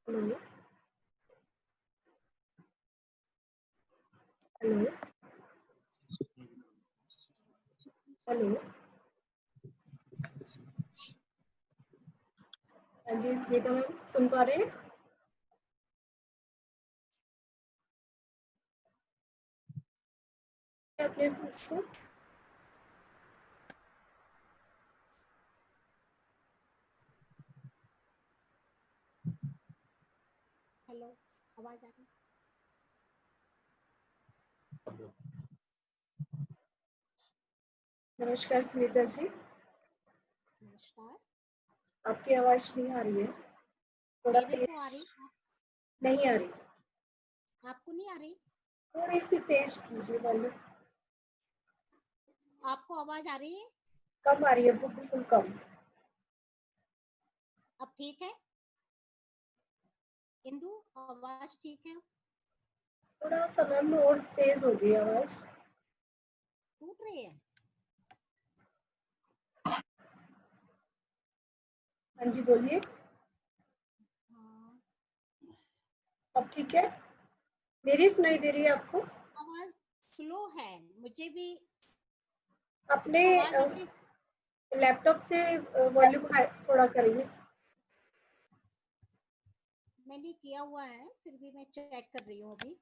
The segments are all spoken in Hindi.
Hello hello hello. हाँ जी स्मिता मैम, सुन पा रहे हैं? क्या अपने क्वेश्चन? हेलो, आवाज आ रही? नमस्कार स्मिता जी, नमस्कार। आपकी आवाज नहीं आ रही है, थोड़ा मेरे तेज। को आ रही, नहीं आ रही, आपको नहीं आ रही? थोड़ी सी तेज कीजिए वॉल्यूम। आपको आवाज आ रही है? कम आ रही है, बिल्कुल कम। अब ठीक है? इंदु, आवाज ठीक है? थोड़ा सा मैम और तेज हो गई आवाज। टूट रही है? हाँ जी बोलिए। हाँ, अब ठीक है? मेरी सुनाई दे रही है आपको? आवाज स्लो है, मुझे भी अपने आवाज आपकी। लैपटॉप से वॉल्यूम थोड़ा करिए। मैंने किया हुआ है, फिर भी मैं चेक कर रही हूँ अभी।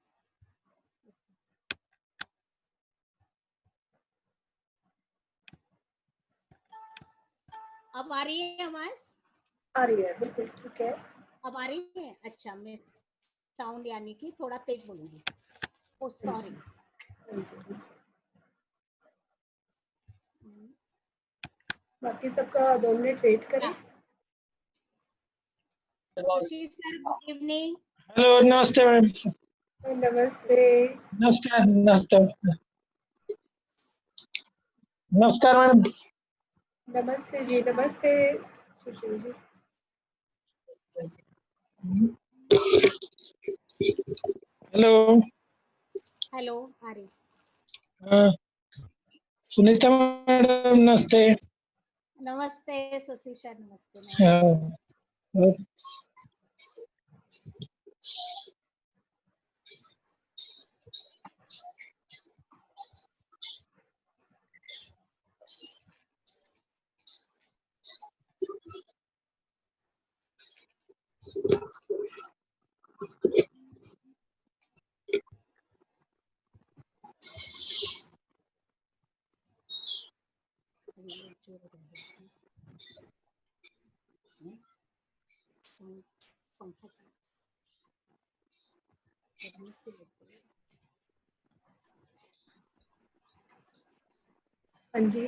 अब आ रही है आवाज? आ रही है, बिल्कुल ठीक है। अब आ रही है? अच्छा, मैं साउंड यानी कि थोड़ा तेज बोलूंगी। ओ हाँ जी सॉरी। हाँ जी हाँ जी। बाकी सबका 2 मिनट वेट करें। Shashi sir, good evening. Hello, नमस्ते मैम। नमस्ते। नमस्कार, नमस्ते, नमस्कार मैडम। नमस्ते जी, नमस्ते सुशील जी। हेलो। हेलो, आ रही। हाँ, सुनीता मैडम नमस्ते। नमस्ते शशि सर, नमस्ते हाँ, नमस्ते। पंखा गर्मी से हाँ जी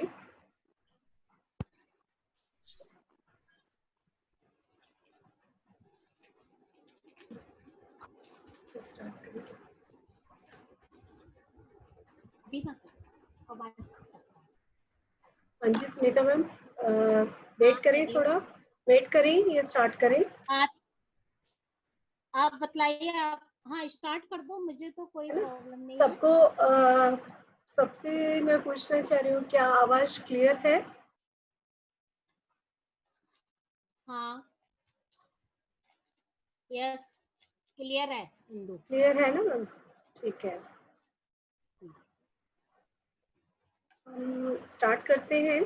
हाँ जी सुनीता मैम, वेट करें, थोड़ा वेट करें या स्टार्ट करें? आप बतलाइए। आप हाँ स्टार्ट कर दो, मुझे तो कोई है ना? प्रॉब्लम नहीं है। सबको सबसे मैं पूछना चाह रही हूँ, क्या आवाज क्लियर है? हाँ, यस, क्लियर है इंदु। क्लियर है ना मैम? ठीक है, हम स्टार्ट करते हैं।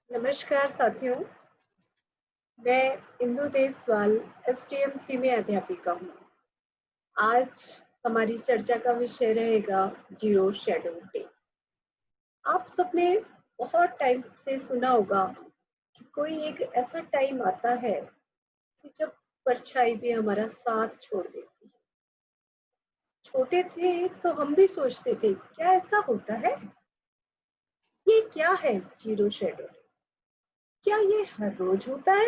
नमस्कार साथियों, मैं इंदु देसवाल एसटीएमसी में अध्यापिका हूँ। आज हमारी चर्चा का विषय रहेगा जीरो शेडो डे। आप सबने बहुत टाइम से सुना होगा कि कोई एक ऐसा टाइम आता है कि जब परछाई भी हमारा साथ छोड़ देती है। छोटे थे तो हम भी सोचते थे, क्या ऐसा होता है? ये क्या है जीरो शेडो? क्या ये हर रोज होता है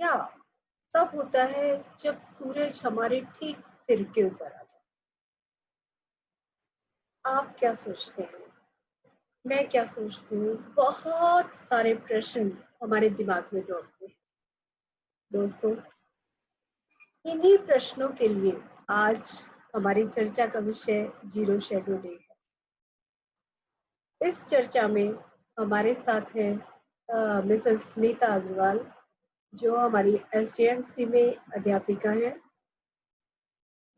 या तब होता है जब सूरज हमारे ठीक सिर के ऊपर आ जाए? आप क्या सोचते हैं? मैं क्या सोचती हूँ? बहुत सारे प्रश्न हमारे दिमाग में दौड़ते हैं दोस्तों। इन्हीं प्रश्नों के लिए आज हमारी चर्चा का विषय जीरो शेडो डे है। इस चर्चा में हमारे साथ हैं मिसेस सुनीता अग्रवाल, जो हमारी एसडीएमसी में अध्यापिका है।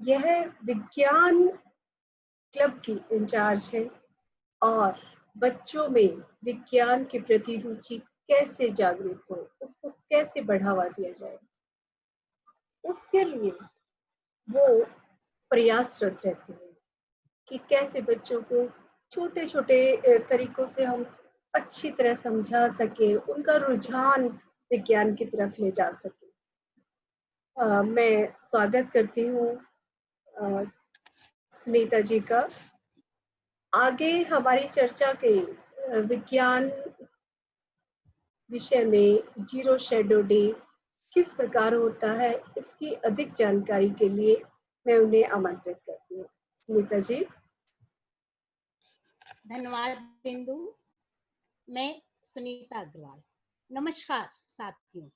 यह विज्ञान क्लब की इंचार्ज है और बच्चों में विज्ञान के प्रति रुचि कैसे जागृत हो, उसको कैसे बढ़ावा दिया जाए, उसके लिए वो प्रयासरत रहती है कि कैसे बच्चों को छोटे छोटे तरीकों से हम अच्छी तरह समझा सके, उनका रुझान विज्ञान की तरफ ले जा सके। मैं स्वागत करती हूँ सुनीता जी का। आगे हमारी चर्चा के विज्ञान विषय में जीरो शैडो डे किस प्रकार होता है, इसकी अधिक जानकारी के लिए मैं उन्हें आमंत्रित करती हूँ। सुनीता जी। धन्यवाद बिंदु। मैं सुनीता अग्रवाल। नमस्कार साथियों।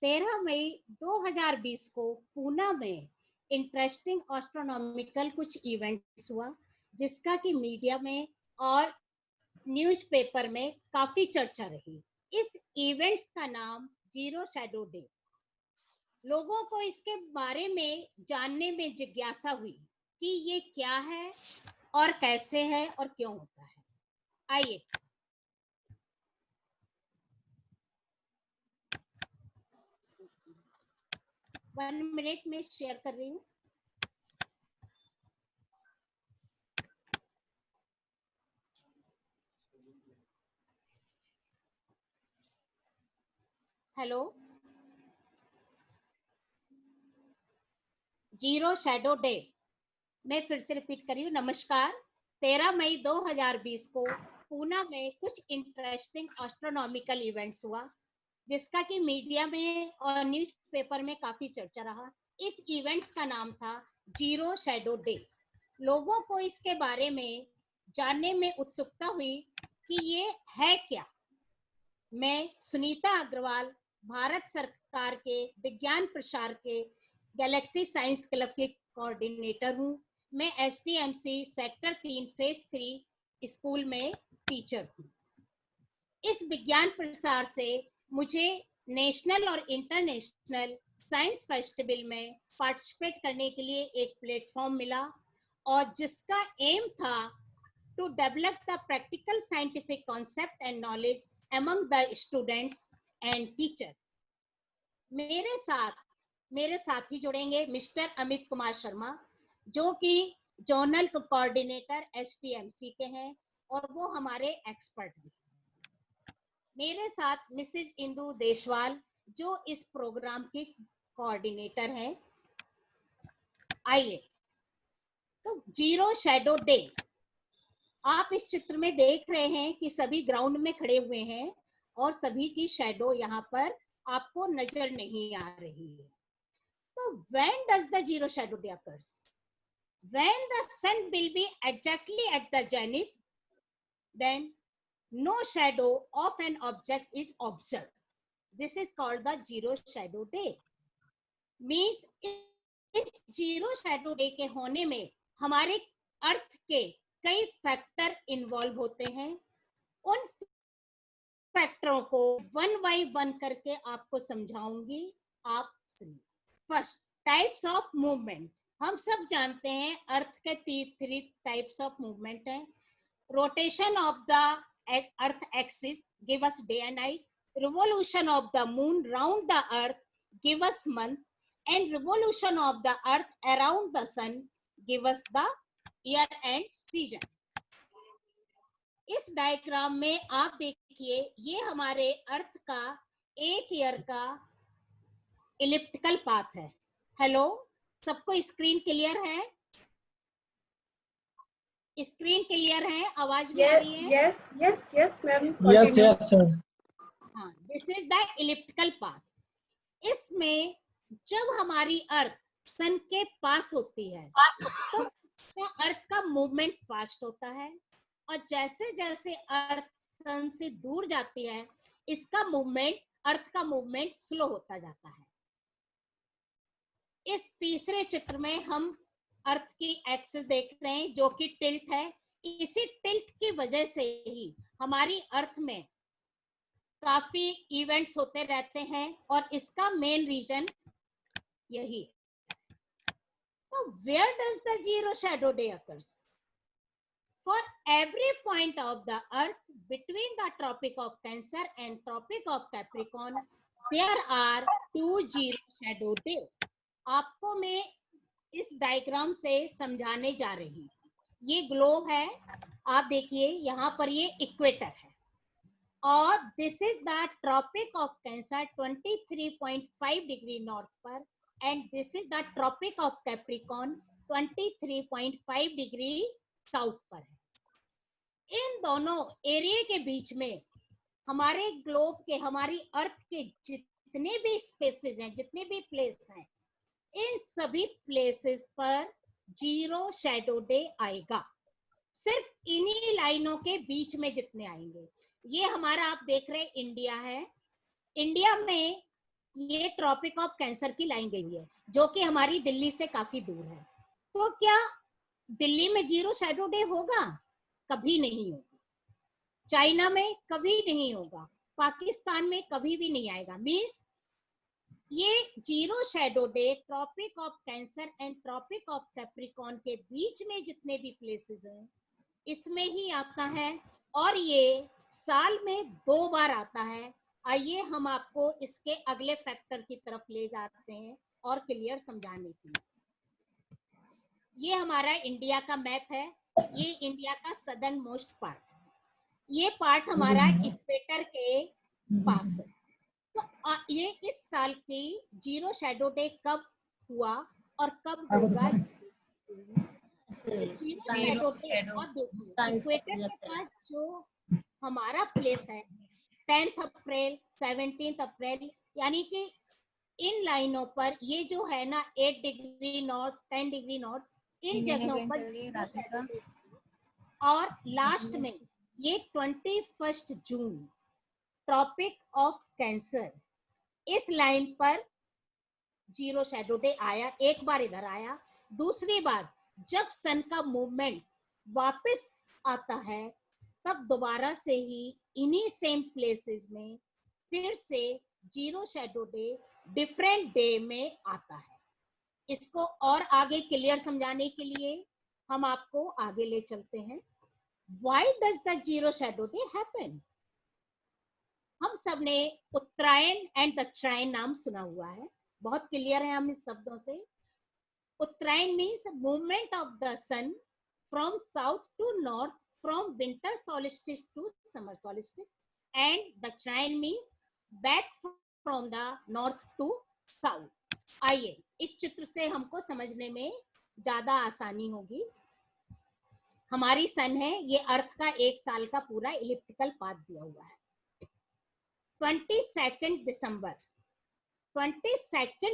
13 मई 2020 को पूना में इंटरेस्टिंग एस्ट्रोनॉमिकल कुछ इवेंट्स हुआ, जिसका कि मीडिया में और न्यूज़पेपर में काफी चर्चा रही। इस इवेंट्स का नाम जीरो शैडो डे। लोगों को इसके बारे में जानने में जिज्ञासा हुई कि ये क्या है और कैसे है और क्यों होता है। आइए, वन मिनट में शेयर कर रही हूँ। हेलो। जीरो शैडो डे, मैं फिर से रिपीट कर रही हूँ। नमस्कार। 13 मई 2020 को पूना में कुछ इंटरेस्टिंग एस्ट्रोनॉमिकल इवेंट्स हुआ, जिसका कि मीडिया में और न्यूज़पेपर में काफी चर्चा रहा। इस इवेंट्स का नाम था जीरो शैडो डे। लोगों को इसके बारे में जानने में उत्सुकता हुई कि ये है क्या। मैं सुनीता अग्रवाल, भारत सरकार के विज्ञान प्रसार के गैलेक्सी साइंस क्लब के कोऑर्डिनेटर हूँ। मैं एसडीएमसी सेक्टर 3 फेज 3 स्कूल में टीचर हूँ। इस विज्ञान प्रसार से मुझे नेशनल और इंटरनेशनल साइंस फेस्टिवल में पार्टिसिपेट करने के लिए एक प्लेटफॉर्म मिला, और जिसका एम था to develop the practical scientific concept and knowledge among the students and teacher। मेरे साथी जुड़ेंगे मिस्टर अमित कुमार शर्मा, जो कि जोनल कोऑर्डिनेटर एसटीएमसी के हैं और वो हमारे एक्सपर्ट भी। मेरे साथ मिसेज इंदु देशवाल, जो इस प्रोग्राम की कोऑर्डिनेटर हैं। आइए, तो जीरो शैडो डे, आप इस चित्र में देख रहे हैं कि सभी ग्राउंड में खड़े हुए हैं और सभी की शैडो यहाँ पर आपको नजर नहीं आ रही है। तो when does the zero shadow day occurs? When the sun will be exactly at the zenith, then no shadow of an object is observed. This is called the zero shadow day. Means इस जीरो शैडो डे के होने में हमारे अर्थ के कई फैक्टर इन्वॉल्व होते हैं। उन फैक्टरों को वन बाय वन करके आपको समझाऊंगी, आप सुनिए। First, types of movement. हम सब जानते हैं अर्थ के 3 टाइप्स ऑफ मूवमेंट हैं। Rotation of the earth axis give us day and night, revolution of the moon round the earth give us month, and revolution of the earth around the sun give us the year and season. इस डायग्राम में आप देखिए, ये हमारे अर्थ का एक ईयर का इलिप्टिकल पाथ है। हेलो, सबको स्क्रीन क्लियर है? स्क्रीन क्लियर है? आवाज भी आ रही है? Yes yes yes ma'am. Yes yes sir. हाँ, this is the elliptical path. इसमें जब हमारी अर्थ सन के पास होती है तो अर्थ का मूवमेंट फास्ट होता है, और जैसे जैसे अर्थ सन से दूर जाती है, इसका मूवमेंट, अर्थ का मूवमेंट स्लो होता जाता है। इस तीसरे चित्र में हम अर्थ की एक्सिस देख रहे हैं, जो कि टिल्ट है। इसी टिल्ट की वजह से ही हमारी अर्थ में काफी इवेंट्स होते रहते हैं और इसका मेन रीजन यही है। तो where does the zero shadow day occurs? For every point of the earth between the tropic of Cancer and tropic of Capricorn, there are 2 zero shadow days. आपको मैं इस डायग्राम से समझाने जा रही हूँ। ये ग्लोब है, आप देखिए यहाँ पर ये इक्वेटर है और this is the tropic of cancer 23.5 degree north पर and this is the tropic of Capricorn 23.5 degree south पर है। इन दोनों एरिया के बीच में हमारे ग्लोब के, हमारी अर्थ के जितने भी स्पेसेस हैं, जितने भी प्लेस हैं, इन सभी प्लेसेस पर जीरो शैडो डे आएगा। सिर्फ इन्हीं लाइनों के बीच में जितने आएंगे। ये हमारा आप देख रहे हैं इंडिया है, इंडिया में ये ट्रॉपिक ऑफ कैंसर की लाइन गई है जो कि हमारी दिल्ली से काफी दूर है। तो क्या दिल्ली में जीरो शैडो डे होगा? कभी नहीं होगा। चाइना में कभी नहीं होगा, पाकिस्तान में कभी भी नहीं आएगा। मींस ये zero shadow day Tropic of Cancer and Tropic of Capricorn के बीच में जितने भी प्लेसेस हैं इसमें ही आता है और ये साल में 2 बार आता है। आइए हम आपको इसके अगले फैक्टर की तरफ ले जाते हैं और क्लियर समझाने के लिए। ये हमारा इंडिया का मैप है, ये इंडिया का सदर्न मोस्ट पार्ट, ये पार्ट हमारा इक्वेटर के पास है। तो ये इस साल की जीरो शैडो डे कब हुआ और कब होगा? जीरो शैडो डे और इक्वेटर के पास जो हमारा प्लेस है 10 अप्रैल 17 अप्रैल, यानी कि इन लाइनों पर ये जो है ना 8 डिग्री नॉर्थ 10 डिग्री नॉर्थ, इन जगहों पर। और लास्ट में ये 21 जून ट्रॉपिक ऑफ कैंसर, इस लाइन पर जीरो शैडो डे आया। एक बार इधर आया, दूसरी बार जब सन का मूवमेंट वापस आता है तब दोबारा से ही इन्हीं सेम प्लेसेस में फिर से zero shadow day different day में आता है। इसको और आगे क्लियर समझाने के लिए हम आपको आगे ले चलते हैं। Why does the zero shadow day happen? हम सब ने उत्तरायण एंड दक्षिणायन नाम सुना हुआ है, बहुत क्लियर है हम इस शब्दों से। Uttarayan means movement of the sun from south to north, from winter solstice to summer solstice, and Dakshinayan means back from the north to south. आइए इस चित्र से हमको समझने में ज्यादा आसानी होगी। हमारी सन है, ये अर्थ का एक साल का पूरा इलिप्टिकल पाथ दिया हुआ है। 22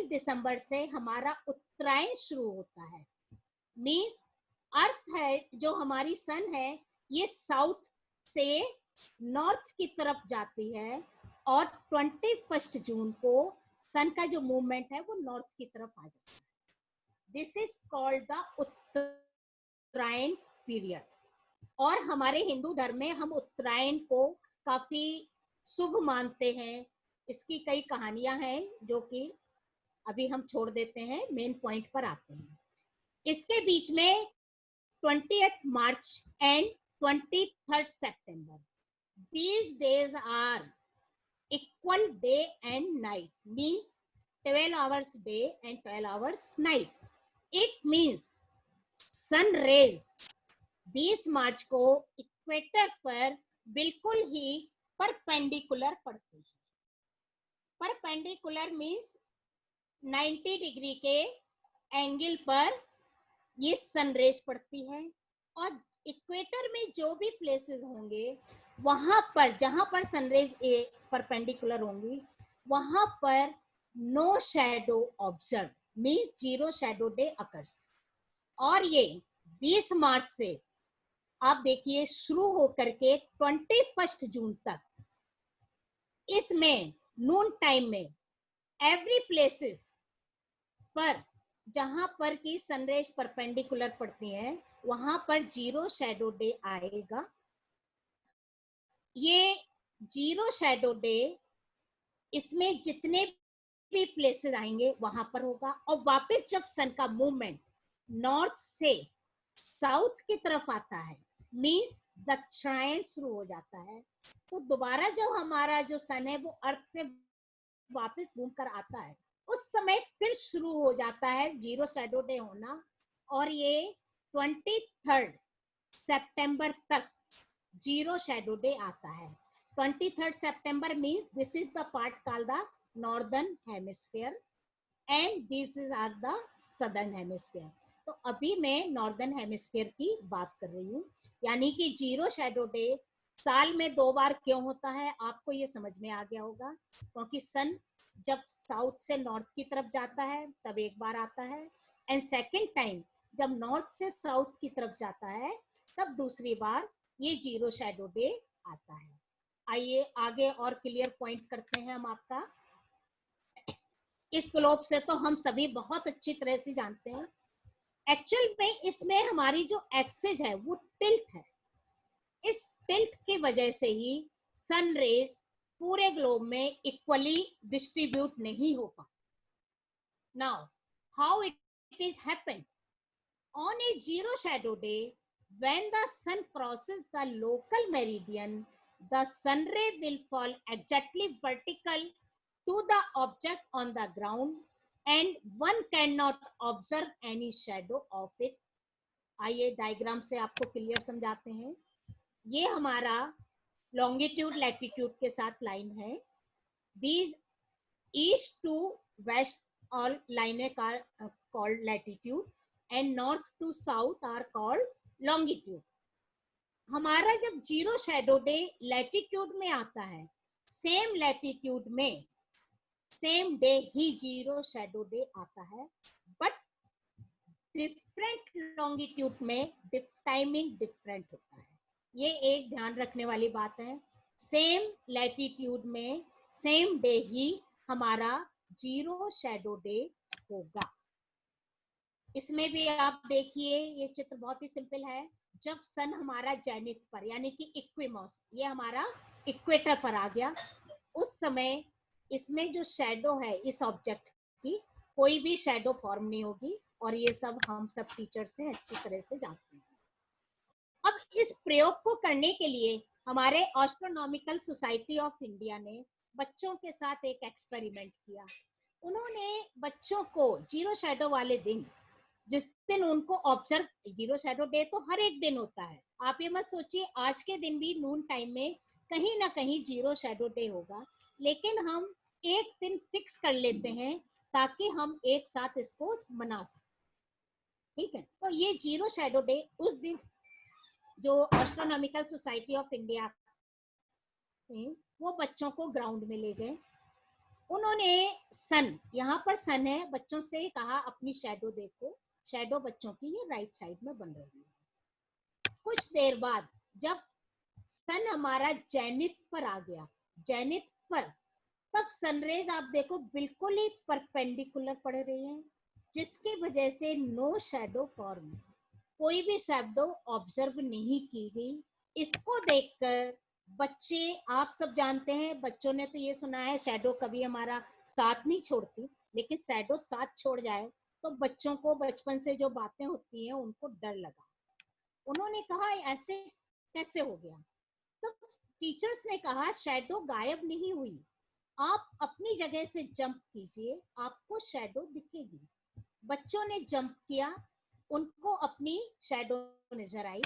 दिसंबर से हमारा उत्तरायण शुरू होता है। मींस अर्थ है जो हमारी सन है ये साउथ से नॉर्थ की तरफ जाती है और 21 जून को सन का जो मूवमेंट है वो नॉर्थ की तरफ आ जाता है। This is called the Uttarayan period. और हमारे हिंदू धर्म में हम उत्तरायण को काफी शुभ मानते हैं। इसकी कई कहानियां हैं जो कि अभी हम छोड़ देते हैं, मेन पॉइंट पर आते हैं। इसके बीच में 20th March and 23rd September, these days are equal day and night, means 12 hours day and 12 hours night. It means sun rays 20 मार्च को इक्वेटर पर बिल्कुल ही परपेंडिकुलर पड़ती है। परपेंडिकुलर मींस 90 डिग्री के एंगल पर ये सनरेज पड़ती है और इक्वेटर में जो भी प्लेसेस होंगे वहां पर, जहां पर सनरेज परपेंडिकुलर होंगी वहां पर no shadow observe, means zero shadow day occurs. और ये 20 मार्च से आप देखिए शुरू होकर के 21 जून तक, इसमें नून टाइम में एवरी प्लेसेस पर जहां पर की सनरेज परपेंडिकुलर पड़ती है वहां पर जीरो शैडो डे आएगा। ये जीरो शैडो डे इसमें जितने भी प्लेसेस आएंगे वहां पर होगा, और वापस जब सन का मूवमेंट नॉर्थ से साउथ की तरफ आता है, मींस दक्षिणायन शुरू हो जाता है, तो दोबारा जो हमारा जो सन है वो अर्थ से वापस घूमकर आता है, उस समय फिर शुरू हो जाता है जीरो शैडो डे होना। और ये 23 सितंबर तक जीरो शैडो डे आता है। 23 सितंबर means this is the part called the northern hemisphere and this is are the southern hemisphere. तो अभी मैं नॉर्दर्न हेमिस्फीयर की बात कर रही हूँ, यानी कि जीरो शैडो डे साल में 2 बार क्यों होता है आपको ये समझ में आ गया होगा, क्योंकि सन जब साउथ से नॉर्थ की तरफ जाता है तब एक बार आता है, एंड सेकेंड टाइम जब नॉर्थ से साउथ की तरफ जाता है तब दूसरी बार ये जीरो शैडो डे आता है। आइए आगे और क्लियर पॉइंट करते हैं हम आपका। इस ग्लोब से तो हम सभी बहुत अच्छी तरह से जानते हैं, एक्चुअल में इसमें हमारी जो एक्सिस है वो टिल्ट है। इस टिल्ट की वजह से ही सन रेज पूरे ग्लोब में इक्वली डिस्ट्रीब्यूट नहीं हो पाता। Now how it is happen on a zero shadow day, when the sun crosses the local meridian, the sun ray will fall exactly vertical to the object on the ground and one cannot observe any shadow of it. आइए डायग्राम से आपको क्लियर समझाते हैं। ये हमारा लॉन्गिट्यूड लैटिट्यूड के साथ लाइन है। These east to west all लाइनें called latitude and north to south are called longitude. हमारा जब जीरो शैडो डे लैटिट्यूड में आता है, सेम लैटिट्यूड में सेम डे ही जीरो शैडो डे आता है, बट डिफरेंट लॉन्गिट्यूड में टाइमिंग डिफरेंट होता है। ये एक ध्यान रखने वाली बात है। सेम लैटिट्यूड में सेम डे ही हमारा जीरो शैडो डे होगा। इसमें भी आप देखिए, ये चित्र बहुत ही सिंपल है। जब सन हमारा जेनिथ पर यानी कि इक्विनॉक्स, ये हमारा इक्वेटर पर आ गया, उस समय इसमें जो शैडो है इस ऑब्जेक्ट की, कोई भी शैडो फॉर्म नहीं होगी, और ये सब हम सब टीचर्स से अच्छी तरह से जानते हैं। अब इस प्रयोग को करने के लिए हमारे एस्ट्रोनॉमिकल सोसाइटी ऑफ इंडिया ने बच्चों के साथ एक एक्सपेरिमेंट किया। उन्होंने बच्चों को जीरो शैडो वाले दिन, जिस दिन उनको ऑब्जर्व, जीरो शैडो डे तो हर एक दिन होता है, आप ये मत सोचिए आज के दिन भी नून टाइम में कहीं ना कहीं जीरो शैडो डे होगा, लेकिन हम एक दिन फिक्स कर लेते हैं ताकि हम एक साथ इसको मना सकें। ठीक है, तो ये जीरो शैडो डे उस दिन जो एस्ट्रोनॉमिकल सोसाइटी ऑफ इंडिया वो बच्चों को ग्राउंड में ले गए। उन्होंने सन, यहाँ पर सन है, बच्चों से कहा अपनी शैडो देखो। शैडो बच्चों की ये राइट साइड में बन रही है। कुछ देर बाद जब सन हमारा जेनिथ पर आ गया, जेनिथ पर, तब सनरेज आप देखो बिल्कुल ही परपेंडिकुलर पड़ रही हैं, जिसकी वजह से नो शैडो फॉर्म, कोई भी शैडो ऑब्जर्व नहीं की गई। इसको देखकर बच्चे, आप सब जानते हैं, बच्चों ने तो ये सुना है शैडो कभी हमारा साथ नहीं छोड़ती, लेकिन शैडो साथ छोड़ जाए तो बच्चों को बचपन से जो बातें होती हैं उनको डर लगा। उन्होंने कहा ऐसे कैसे हो गया? तो टीचर्स ने कहा शैडो गायब नहीं हुई, आप अपनी जगह से जंप कीजिए, आपको शैडो दिखेगी। बच्चों ने जंप किया, उनको अपनी शैडो नजर आई।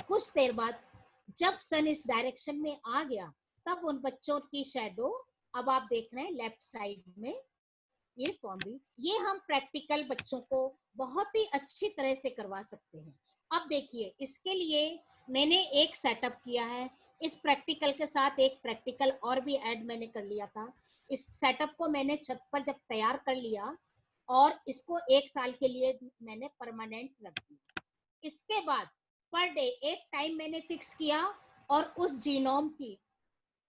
कुछ देर बाद जब सन इस डायरेक्शन में आ गया, तब उन बच्चों की शैडो, अब आप देख रहे हैं लेफ्ट साइड में ये फॉर्म भी। ये हम प्रैक्टिकल बच्चों को बहुत ही अच्छी तरह से करवा सकते हैं। अब देखिए, इसके लिए मैंने एक सेटअप किया है। इस प्रैक्टिकल के साथ एक प्रैक्टिकल और भी ऐड मैंने कर लिया था। इस सेटअप को मैंने छत पर जब तैयार कर लिया और इसको 1 साल के लिए मैंने परमानेंट रख दिया। इसके बाद पर डे एक टाइम मैंने फिक्स किया, और उस जीनोम की,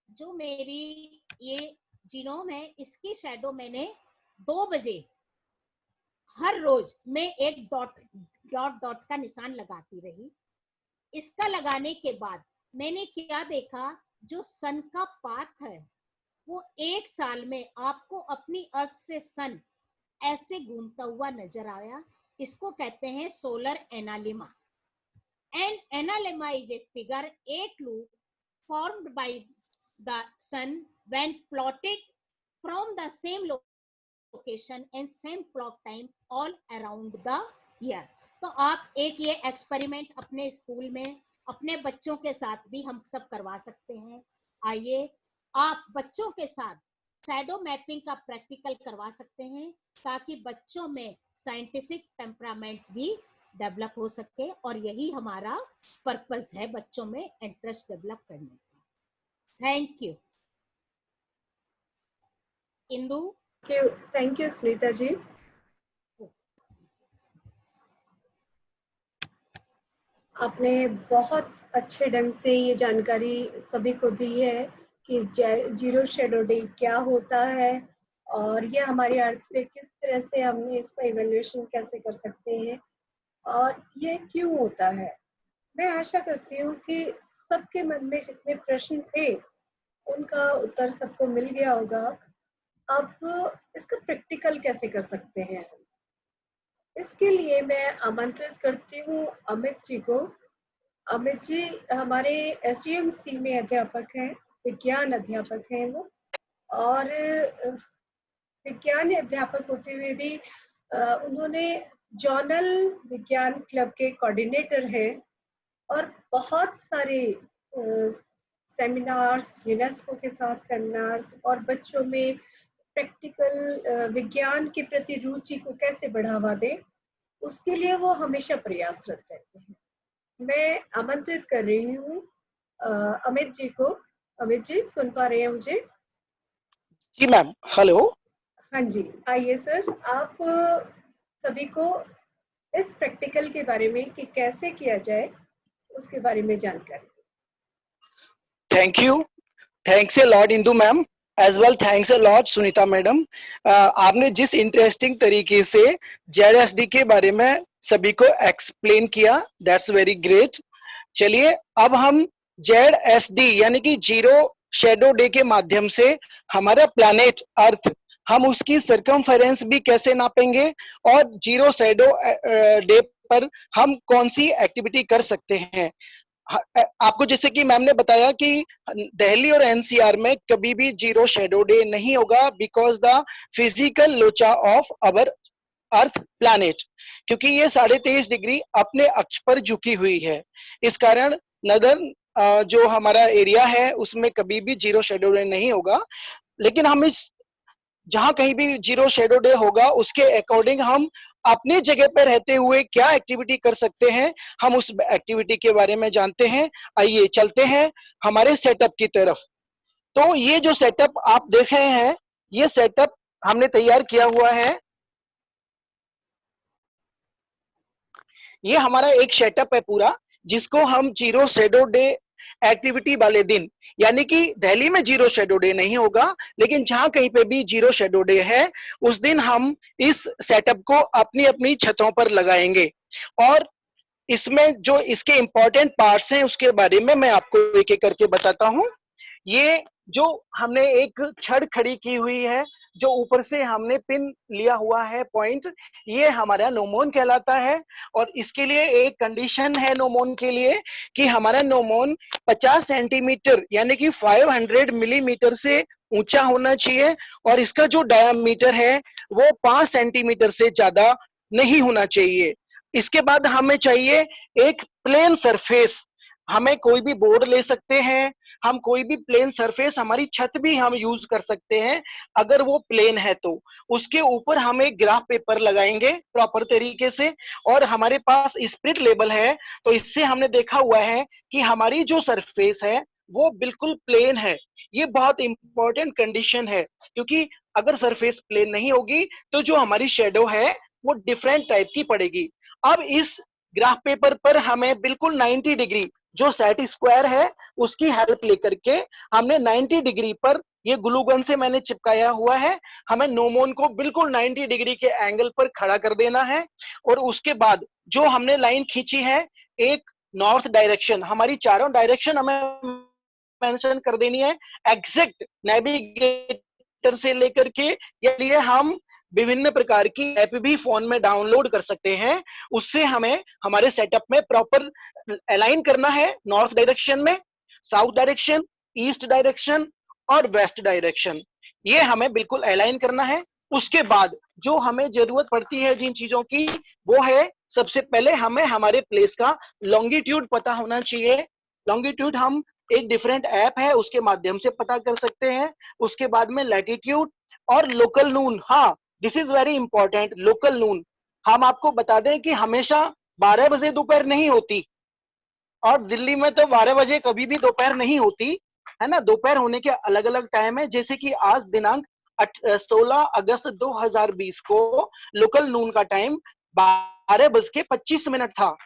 जो मेरी ये जीनोम है, इसकी शैडो मैंने 2 बजे हर रोज मैं एक डॉट का निशान लगाती रही। इसका लगाने के बाद मैंने क्या देखा, जो सन का पाथ है वो 1 साल में आपको अपनी अर्थ से सन ऐसे घूमता हुआ नजर आया, इसको कहते हैं solar analemma. And analemma is a figure 8 loop formed by the sun when plotted from the same location and same clock time all around the year। तो आप एक ये एक्सपेरिमेंट अपने स्कूल में अपने बच्चों के साथ भी हम सब करवा सकते हैं। आइए आप बच्चों के साथ शैडो मैपिंग का प्रैक्टिकल करवा सकते हैं ताकि बच्चों में साइंटिफिक टेम्परामेंट भी डेवलप हो सके, और यही हमारा पर्पस है बच्चों में इंटरेस्ट डेवलप करने का। Thank you. Indu. Thank you Sunita ji. आपने बहुत अच्छे ढंग से ये जानकारी सभी को दी है कि जीरो शेडो डे क्या होता है और ये हमारी अर्थ पे किस तरह से हमने इसका इवैल्यूएशन कैसे कर सकते हैं और ये क्यों होता है। मैं आशा करती हूँ कि सबके मन में जितने प्रश्न थे उनका उत्तर सबको मिल गया होगा। अब इसका प्रैक्टिकल कैसे कर सकते हैं, इसके लिए मैं आमंत्रित करती हूँ अमित जी को। अमित जी हमारे STMC में अध्यापक हैं, विज्ञान अध्यापक हैं वो, और विज्ञान अध्यापक होते हुए भी उन्होंने जर्नल विज्ञान क्लब के कोऑर्डिनेटर हैं और बहुत सारे सेमिनार्स, यूनेस्को के साथ सेमिनार्स और बच्चों में प्रैक्टिकल विज्ञान के प्रति रुचि को कैसे बढ़ावा दें, उसके लिए वो हमेशा प्रयासरत रहते हैं। मैं आमंत्रित कर रही हूँ अमित जी को। अमित जी सुन पा रहे हैं मुझे? जी मैम, हेलो। हाँ जी, आइए सर, आप सभी को इस प्रैक्टिकल के बारे में कि कैसे किया जाए उसके बारे में जानकारी। Thank you, thanks a lot Indu ma'am, as well thanks a lot Sunita madam. आपने जिस इंटरेस्टिंग तरीके से ZSD के बारे में सभी को एक्सप्लेन किया, दैट्स वेरी ग्रेट। चलिए अब हम ZSD यानी कि जीरो शेडो डे के माध्यम से हमारा प्लैनेट अर्थ, हम उसकी सरकमफेरेंस भी कैसे नापेंगे और जीरो शेडो डे पर हम कौन सी एक्टिविटी कर सकते हैं। आपको जैसे कि मैम ने बताया कि दिल्ली और NCR में कभी भी जीरो शेडो डे नहीं होगा बिकॉज द फिजिकल लोचा ऑफ अवर अर्थ प्लैनेट, क्योंकि ये 23.5 डिग्री अपने अक्ष पर झुकी हुई है। इस कारण नदर्न जो हमारा एरिया है उसमें कभी भी जीरो शेडो डे नहीं होगा। लेकिन हम इस जहां कहीं भी जीरो शेडो डे होगा उसके अकॉर्डिंग हम अपनी जगह पर रहते हुए क्या एक्टिविटी कर सकते हैं, हम उस एक्टिविटी के बारे में जानते हैं। आइए चलते हैं हमारे सेटअप की तरफ। तो ये जो सेटअप आप देख रहे हैं, ये सेटअप हमने तैयार किया हुआ है। ये हमारा एक सेटअप है पूरा, जिसको हम जीरो शेडो डे एक्टिविटी वाले दिन, यानी कि दिल्ली में जीरो शेडो डे नहीं होगा लेकिन जहां कहीं पे भी जीरो शेडो डे है उस दिन हम इस सेटअप को अपनी अपनी छतों पर लगाएंगे। और इसमें जो इसके इंपॉर्टेंट पार्ट्स हैं उसके बारे में मैं आपको एक एक करके बताता हूं। ये जो हमने एक छड़ खड़ी की हुई है, जो ऊपर से हमने पिन लिया हुआ है पॉइंट, ये हमारा नोमोन कहलाता है। और इसके लिए एक कंडीशन है नोमोन के लिए कि हमारा नोमोन 50 सेंटीमीटर यानी कि 500 मिलीमीटर से ऊंचा होना चाहिए और इसका जो डायामीटर है वो 5 सेंटीमीटर से ज्यादा नहीं होना चाहिए। इसके बाद हमें चाहिए एक प्लेन सरफेस। हमें कोई भी बोर्ड ले सकते हैं, हम कोई भी प्लेन सरफेस, हमारी छत भी हम यूज कर सकते हैं अगर वो प्लेन है तो। उसके ऊपर हम एक ग्राफ पेपर लगाएंगे प्रॉपर तरीके से, और हमारे पास स्पिरिट लेवल है तो इससे हमने देखा हुआ है कि हमारी जो सरफेस है वो बिल्कुल प्लेन है। ये बहुत इंपॉर्टेंट कंडीशन है, क्योंकि अगर सरफेस प्लेन नहीं होगी तो जो हमारी शेडो है वो डिफरेंट टाइप की पड़ेगी। अब इस ग्राफ पेपर पर हमें बिल्कुल 90 डिग्री जो सेट स्क्वायर है उसकी हेल्प लेकर के हमने 90 डिग्री पर, ये ग्लू गन से मैंने चिपकाया हुआ है, हमें नोमोन को बिल्कुल 90 डिग्री के एंगल पर खड़ा कर देना है। और उसके बाद जो हमने लाइन खींची है एक नॉर्थ डायरेक्शन, हमारी चारों डायरेक्शन हमें मेंशन कर देनी है एग्जैक्ट नेविगेटर से लेकर के, या लिए हम विभिन्न प्रकार की ऐप भी फोन में डाउनलोड कर सकते हैं। उससे हमें हमारे सेटअप में प्रॉपर अलाइन करना है, नॉर्थ डायरेक्शन में, साउथ डायरेक्शन, ईस्ट डायरेक्शन और वेस्ट डायरेक्शन, ये हमें बिल्कुल अलाइन करना है। उसके बाद जो हमें जरूरत पड़ती है जिन चीजों की, वो है सबसे पहले हमें हमारे प्लेस का लॉन्गिट्यूड पता होना चाहिए। लॉन्गिट्यूड हम एक डिफरेंट ऐप है उसके माध्यम से पता कर सकते हैं। उसके बाद में लैटिट्यूड और लोकल नून, हाँ this is very important, local noon. हम आपको बता दें कि हमेशा 12 बजे दोपहर नहीं होती, और दिल्ली में तो 12 बजे कभी भी दोपहर नहीं होती है ना। दोपहर होने के अलग अलग टाइम है, जैसे कि आज दिनांक 16 अगस्त 2020 को लोकल नून का टाइम 12:25 था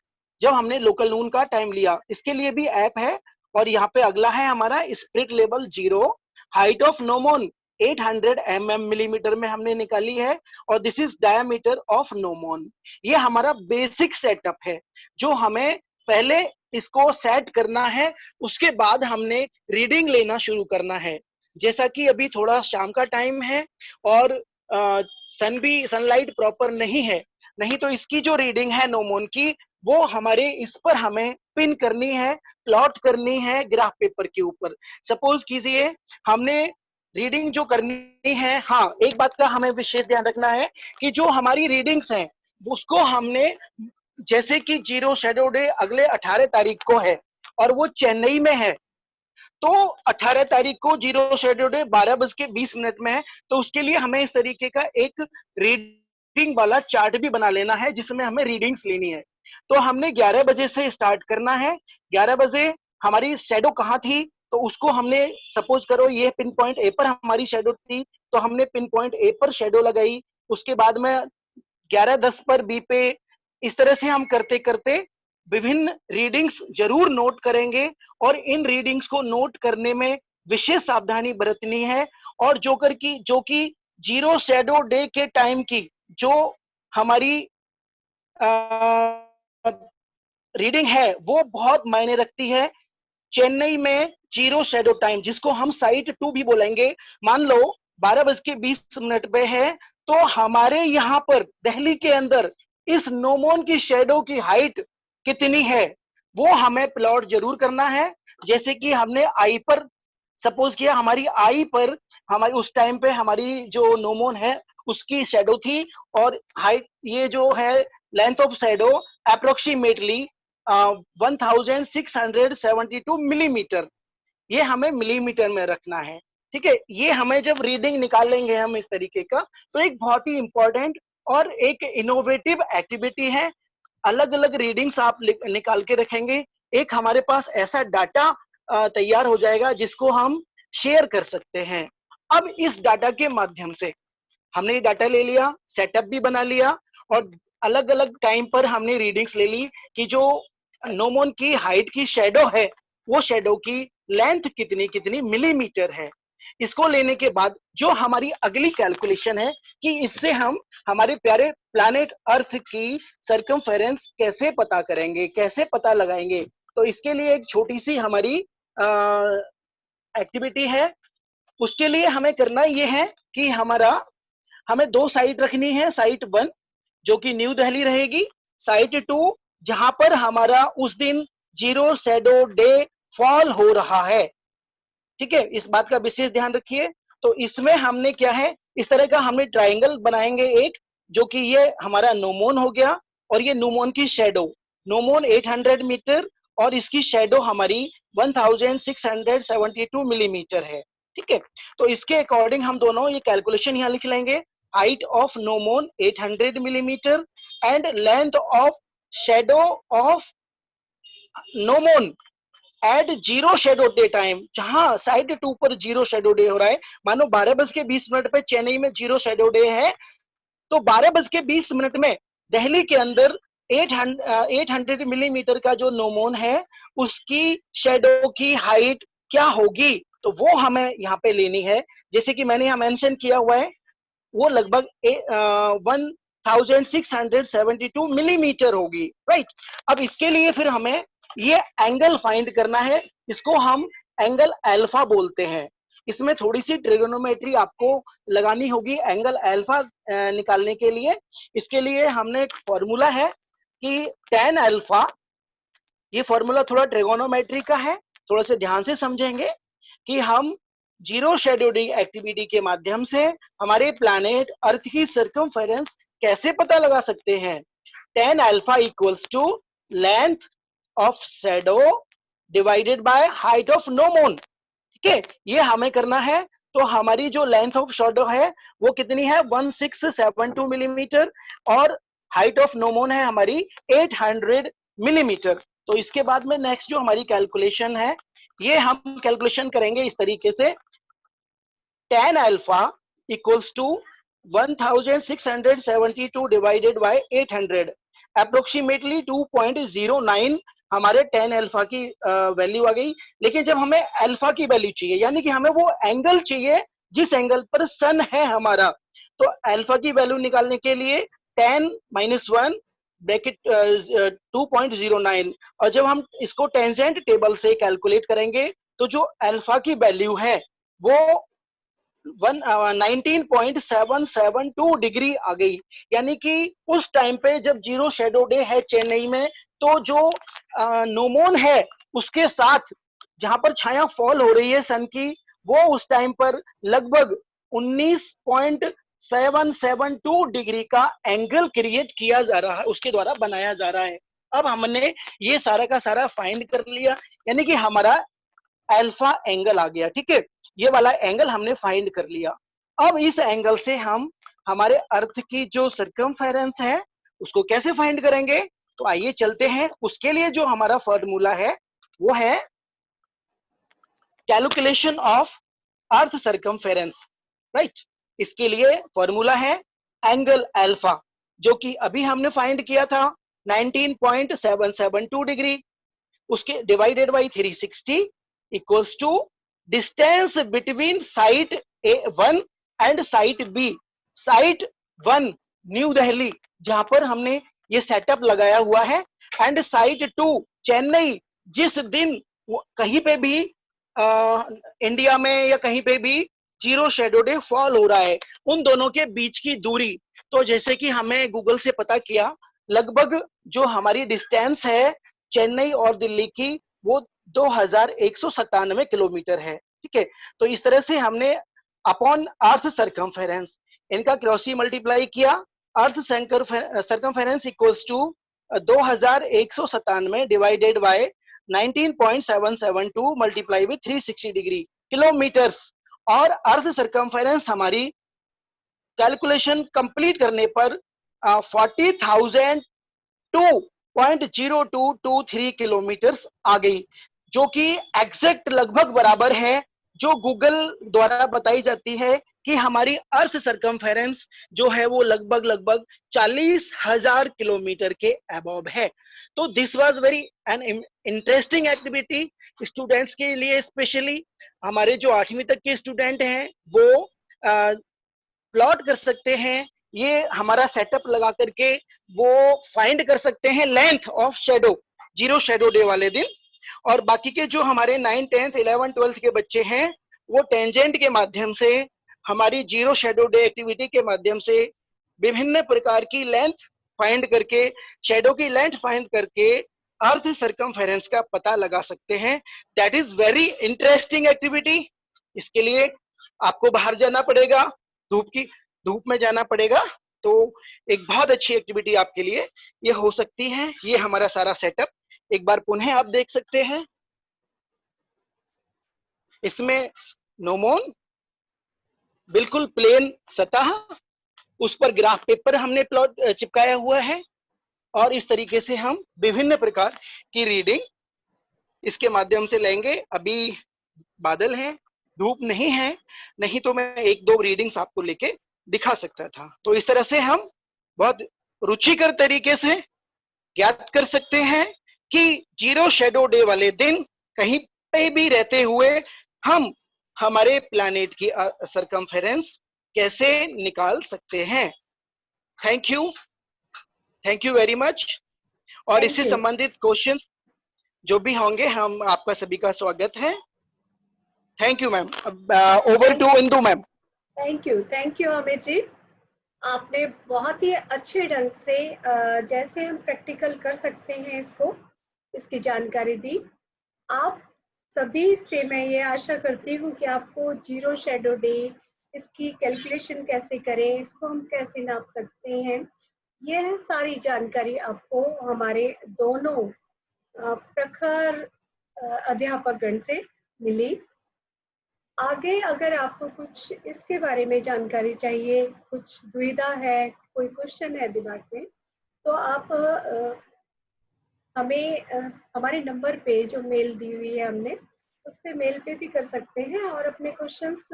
जब हमने लोकल नून का टाइम लिया। इसके लिए भी ऐप है। और यहाँ पे अगला है हमारा spirit level 0, height of gnomon 800 millimetre में हमने निकाली है, और this is diameter of gnomon. ये हमारा बेसिक सेटअप है जो हमें पहले इसको सेट करना है, उसके बाद हमने रीडिंग लेना शुरू करना है। जैसा कि अभी थोड़ा शाम का टाइम है और सनलाइट प्रॉपर नहीं है, नहीं तो इसकी जो रीडिंग है नोमोन की, वो हमारे इस पर हमें पिन करनी है, प्लॉट करनी है ग्राफ पेपर के ऊपर। सपोज कीजिए हमने रीडिंग जो करनी है, हाँ एक बात का हमें विशेष ध्यान रखना है कि जो हमारी रीडिंग्स हैं उसको हमने, जैसे कि 0 शैडो डे अगले 18 तारीख को है और वो चेन्नई में है, तो 18 तारीख को 0 शैडो डे 12:20 में है, तो उसके लिए हमें इस तरीके का एक रीडिंग वाला चार्ट भी बना लेना है जिसमें हमें रीडिंग्स लेनी है। तो हमने 11 बजे से स्टार्ट करना है। 11 बजे हमारी शैडो कहाँ थी, तो उसको हमने, सपोज करो ये पिन पॉइंट ए पर हमारी शैडो थी, तो हमने पिन पॉइंट ए पर शैडो लगाई। उसके बाद में 11:10 पर बी पे, इस तरह से हम करते करते विभिन्न रीडिंग्स जरूर नोट करेंगे, और इन रीडिंग्स को नोट करने में विशेष सावधानी बरतनी है। और जो कि 0 शैडो डे के टाइम की जो हमारी रीडिंग है वो बहुत मायने रखती है। चेन्नई में 0 शैडो टाइम, जिसको हम साइट 2 भी बोलेंगे, मान लो 12:20 पे है, तो हमारे यहाँ पर दिल्ली के अंदर इस नोमोन की शैडो की हाइट कितनी है वो हमें प्लॉट जरूर करना है। जैसे कि हमने आई पर सपोज किया, हमारी आई पर हमारी उस टाइम पे हमारी जो नोमोन है उसकी शैडो थी, और हाइट ये जो है length of shadow approximately 1672 millimetre, ये हमें मिलीमीटर में रखना है। ठीक है, ये हमें जब रीडिंग निकालेंगे हम इस तरीके का, तो एक बहुत ही इंपॉर्टेंट और एक इनोवेटिव एक्टिविटी है। अलग अलग रीडिंग्स आप निकाल के रखेंगे, एक हमारे पास ऐसा डाटा तैयार हो जाएगा जिसको हम शेयर कर सकते हैं। अब इस डाटा के माध्यम से हमने ये डाटा ले लिया, सेटअप भी बना लिया, और अलग अलग टाइम पर हमने रीडिंग्स ले ली कि जो नोमोन की हाइट की शैडो है वो शैडो की लेंथ कितनी कितनी मिलीमीटर है। इसको लेने के बाद जो हमारी अगली कैलकुलेशन है कि इससे हम हमारे प्यारे प्लैनेट अर्थ की सर्कमफेरेंस कैसे पता करेंगे, कैसे पता लगाएंगे, तो इसके लिए एक छोटी सी हमारी एक्टिविटी है। उसके लिए हमें करना ये है कि हमें 2 साइट रखनी है। साइट 1 जो कि न्यू दिल्ली रहेगी, साइट 2 जहां पर हमारा उस दिन 0 शैडो डे फॉल हो रहा है। ठीक है, इस बात का विशेष ध्यान रखिए। तो इसमें हमने क्या है, इस तरह का हमने ट्राइंगल बनाएंगे एक, जो कि ये हमारा नोमोन हो गया, और ये नोमोन की शैडो, नोमोन 800 मीटर और इसकी शैडो हमारी 1672 मिलीमीटर है। ठीक है, तो इसके अकॉर्डिंग हम दोनों ये कैलकुलेशन यहाँ लिख लेंगे। Height of gnomon 800 millimetre and length of shadow of gnomon at 0 shadow day time, जहां साइड 2 पर 0 शैडो डे हो रहा है। मानो 12:20 पे चेन्नई में 0 शैडो डे है, तो 12:20 में दिल्ली के अंदर 800 मिलीमीटर का जो नोमोन है उसकी शैडो की हाइट क्या होगी, तो वो हमें यहाँ पे लेनी है। जैसे कि मैंने यहाँ मेंशन किया हुआ है, वो लगभग 1672 मिलीमीटर होगी। राइट, अब इसके लिए फिर हमें ये एंगल फाइंड करना है। इसको हम एंगल अल्फा बोलते हैं। इसमें थोड़ी सी ट्रिगोनोमेट्री आपको लगानी होगी एंगल अल्फा निकालने के लिए। इसके लिए हमने एक फॉर्मूला है कि tan अल्फा, ये फॉर्मूला थोड़ा ट्रिगोनोमेट्री का है, थोड़ा से ध्यान से समझेंगे कि हम जीरो शेडोडिंग एक्टिविटी के माध्यम से हमारे प्लैनेट अर्थ की सर्कमफेरेंस कैसे पता लगा सकते हैं। tan alpha equals to length of shadow divided by height of gnomon. ठीक है, ये हमें करना है। तो हमारी जो लेंथ ऑफ शैडो है वो कितनी है, 1672 मिलीमीटर, और हाइट ऑफ नो मून है हमारी 800 मिलीमीटर। तो इसके बाद में नेक्स्ट जो हमारी कैलकुलेशन है, ये हम कैलकुलेशन करेंगे इस तरीके से, tan alpha equals to 1672 divided by 800, approximately 2.09 हमारे tan अल्फा की वैल्यू आ गई। लेकिन जब हमें अल्फा की वैल्यू चाहिए, यानी कि हमें वो एंगल चाहिए जिस एंगल पर सन है हमारा, तो अल्फा की वैल्यू निकालने के लिए tan -1 ब्रैकेट 2.09, और जब हम इसको टेंजेंट टेबल से कैलकुलेट करेंगे तो जो अल्फा की वैल्यू है वो 19.772 डिग्री आ गई। यानी कि उस टाइम पे जब जीरो शेडो डे है चेन्नई में, तो जो नोमोन है उसके साथ जहां पर छाया फॉल हो रही है सन की, वो उस टाइम पर लगभग 19.772 डिग्री का एंगल क्रिएट किया जा रहा है, उसके द्वारा बनाया जा रहा है। अब हमने ये सारा का सारा फाइंड कर लिया, यानी कि हमारा अल्फा एंगल आ गया। ठीक है, ये वाला एंगल हमने फाइंड कर लिया। अब इस एंगल से हम हमारे अर्थ की जो सर्कमफेरेंस है उसको कैसे फाइंड करेंगे, तो आइए चलते हैं। उसके लिए जो हमारा फॉर्मूला है वो है calculation of earth circumference, right. इसके लिए फॉर्मूला है एंगल अल्फा, जो कि अभी हमने फाइंड किया था 19.772 डिग्री, उसके divided by 360 equals to distance between site A1 and site B। Site 1 New Delhi, जहां पर हमने ये सेटअप लगाया हुआ है, एंड साइट 2 चेन्नई, जिस दिन कहीं पे भी इंडिया में या कहीं पे भी जीरो शेडो डे फॉल हो रहा है, उन दोनों के बीच की दूरी। तो जैसे कि हमें गूगल से पता किया, लगभग जो हमारी डिस्टेंस है चेन्नई और दिल्ली की, वो 2197 किलोमीटर है। ठीक है, तो इस तरह से हमने अपॉन अर्थ सर्कमफेरेंस इनका क्रॉसी मल्टीप्लाई किया। Earth circumference equals to 2197 divided by 19.772 multiply with 360 degree kilometres, और अर्थ सर्कमफेरेंस हमारी कैलकुलेशन कंप्लीट करने पर 40,002.0223 किलोमीटर्स आ गई, जो कि एग्जैक्ट लगभग बराबर है जो गूगल द्वारा बताई जाती है कि हमारी अर्थ सर्कमफेरेंस जो है वो लगभग 40,000 किलोमीटर के अबव है। तो this was very an interesting activity students के लिए, स्पेशली हमारे जो 8वीं तक के स्टूडेंट हैं वो प्लॉट कर सकते हैं, ये हमारा सेटअप लगा करके वो फाइंड कर सकते हैं length of shadow zero shadow day वाले दिन। और बाकी के जो हमारे 9, 10, 11, 12 के बच्चे हैं वो टेंजेंट के माध्यम से, हमारी जीरो शेडो डे एक्टिविटी के माध्यम से विभिन्न प्रकार की लेंथ फाइंड करके, शेडो की लेंथ फाइंड करके अर्थ सर्कमफेरेंस का पता लगा सकते हैं। That is very interesting activity. इसके लिए आपको बाहर जाना पड़ेगा, धूप में जाना पड़ेगा, तो एक बहुत अच्छी एक्टिविटी आपके लिए ये हो सकती है। ये हमारा सारा सेटअप एक बार पुनः आप देख सकते हैं। इसमें नोमोन बिल्कुल प्लेन सतह, उस पर ग्राफ पेपर हमने प्लॉट चिपकाया हुआ है, और इस तरीके से हम विभिन्न प्रकार की रीडिंग इसके माध्यम से लेंगे। अभी बादल हैं, धूप नहीं है, नहीं तो मैं 1-2 रीडिंग्स आपको लेके दिखा सकता था। तो इस तरह से हम बहुत रुचिकर तरीके से ज्ञात कर सकते हैं कि जीरो शेडो डे वाले दिन कहीं पे भी रहते हुए हम हमारे प्लैनेट की सर्कमफेरेंस कैसे निकाल सकते हैं। Thank you very much. और इससे संबंधित क्वेश्चंस जो भी होंगे, हम आपका सभी का स्वागत है। Thank you ma'am. Over to Indu ma'am. Thank you Amit ji. आपने बहुत ही अच्छे ढंग से जैसे हम प्रैक्टिकल कर सकते हैं इसकी जानकारी दी। आप सभी से मैं ये आशा करती हूँ कि आपको जीरो शैडो डे, इसकी कैलकुलेशन कैसे करें, इसको हम कैसे नाप सकते हैं, यह सारी जानकारी आपको हमारे दोनों प्रखर अध्यापकगण से मिली। आगे अगर आपको कुछ इसके बारे में जानकारी चाहिए, कुछ दुविधा है, कोई क्वेश्चन है दिमाग में, तो आप हमें हमारे नंबर पे जो मेल दी हुई है हमने, उस पे मेल पे भी कर सकते हैं और अपने क्वेश्चंस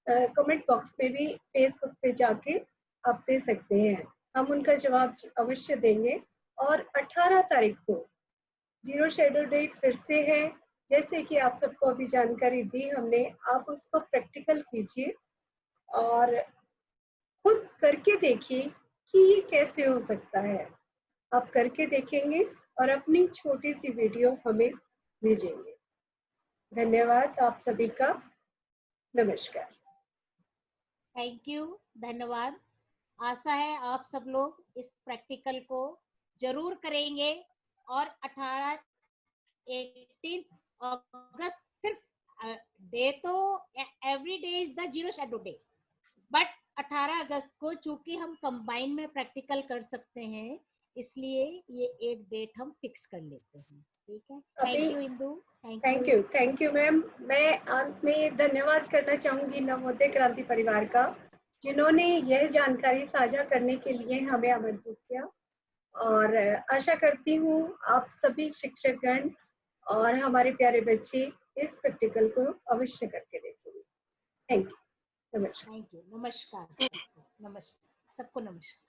कमेंट बॉक्स पे भी फेसबुक पे जाके आप दे सकते हैं। हम उनका जवाब अवश्य देंगे। और 18 तारीख को जीरो शैडो डे फिर से है। जैसे कि आप सबको अभी जानकारी दी हमने, आप उसको प्रैक्टिकल कीजिए और खुद करके देखिए कि ये कैसे हो सकता है। आप करके देखेंगे और अपनी छोटी सी वीडियो हमें भेजेंगे। धन्यवाद आप सभी का। नमस्कार। थैंक यू, धन्यवाद। आशा है आप सब लोग इस प्रैक्टिकल को जरूर करेंगे और 18 अगस्त सिर्फ डे तो every day is the zero shadow day, but 18 अगस्त को चूंकि हम कंबाइन में प्रैक्टिकल कर सकते हैं, इसलिए ये एक डेट हम फिक्स कर लेते हैं। ठीक है, thank you Indu. Thank you ma'am. मैं अंत में धन्यवाद करना चाहूंगी नवोदय क्रांति परिवार का, जिन्होंने यह जानकारी साझा करने के लिए हमें आमंत्रित किया। और आशा करती हूँ आप सभी शिक्षकगण और हमारे प्यारे बच्चे इस प्रैक्टिकल को अवश्य करके देखेंगे। Thank you. नमस्कार। Thank you. नमस्कार सबको। नमस्कार सबको। नमस्कार।